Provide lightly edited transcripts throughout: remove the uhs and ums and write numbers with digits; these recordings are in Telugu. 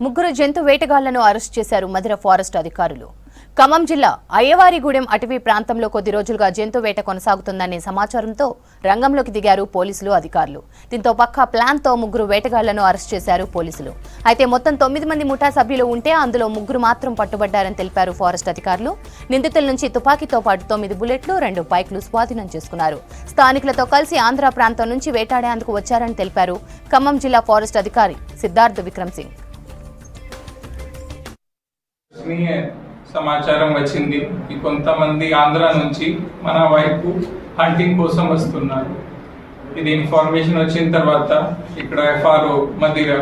ముగ్గురు జంతు వేటగాళ్లను అరెస్ట్ చేశారు మధిర ఫారెస్ట్ అధికారులు. ఖమ్మం జిల్లా అయ్యవారిగూడెం అటవీ ప్రాంతంలో కొద్ది రోజులుగా జంతు వేట కొనసాగుతుందనే సమాచారంతో రంగంలోకి దిగారు పోలీసులు అధికారులు. దీంతో పక్కా ప్లాన్తో ముగ్గురు వేటగాళ్లను అరెస్ట్ చేశారు పోలీసులు. అయితే మొత్తం 9 మంది ముఠా సభ్యులు ఉంటే అందులో ముగ్గురు మాత్రం పట్టుబడ్డారని తెలిపారు ఫారెస్ట్ అధికారులు. నిందితుల నుంచి తుపాకీతో పాటు 9 బుల్లెట్లు 2 బైక్లు స్వాధీనం చేసుకున్నారు. స్థానికులతో కలిసి ఆంధ్ర ప్రాంతం నుంచి వేటాడేందుకు వచ్చారని తెలిపారు ఖమ్మం జిల్లా ఫారెస్ట్ అధికారి సిద్ధార్థ్ విక్రమ్ సింగ్. సమాచారం వచ్చింది కొంతమంది ఆంధ్ర నుంచి మన వైపు హంటింగ్ కోసం వస్తున్నారు. ఇది ఇన్ఫర్మేషన్ వచ్చిన తర్వాత ఇక్కడ ఎఫ్ఆర్ఓ మధిర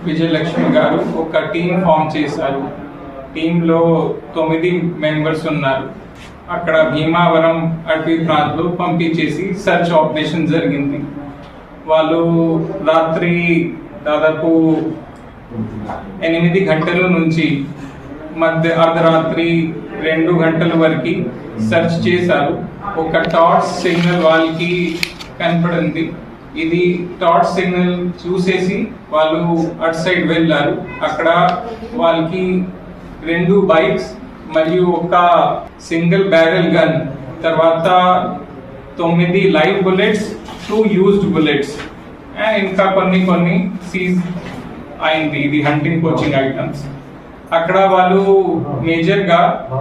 విజయలక్ష్మి గారు ఒక టీం ఫామ్ చేశారు. టీంలో 9 మెంబర్స్ ఉన్నారు. అక్కడ భీమావరం అటవీ ప్రాంతంలో పంపించేసి సర్చ్ ఆపరేషన్ జరిగింది. వాళ్ళు రాత్రి దాదాపు 8 గంటల నుంచి అర్ధరాత్రి 2 గంటల వరకు సెర్చ్ చేశారు. ఒక టార్చ్ సిగ్నల్ వాళ్ళకి కనపడింది. ఇది టార్చ్ సిగ్నల్ చూసేసి వాళ్ళు అటు సైడ్ వెళ్ళారు. అక్కడ వాళ్ళకి 2 బైక్స్ మరియు ఒక సింగిల్ బ్యారెల్ గన్, తర్వాత 9 లైవ్ బుల్లెట్స్, 2 యూజ్డ్ బుల్లెట్స్, ఇంకా కొన్ని సీజ్ అయింది. ఇది హంటింగ్ కోచింగ్ ఐటమ్స్. అక్కడ వాళ్ళు మేజర్ గా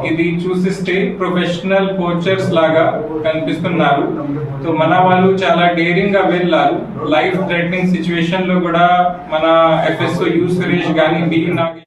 ఇది చూసిస్తే ప్రొఫెషనల్ కోచర్స్ లాగా కనిపిస్తున్నారు. సో మన వాళ్ళు చాలా డేరింగ్ గా వెళ్ళారు. లైఫ్ థ్రెటనింగ్ సిచ్యువేషన్ లో కూడా మన ఎఫ్ఎస్ఓ యు సురేష్ గాని బి నాగేష్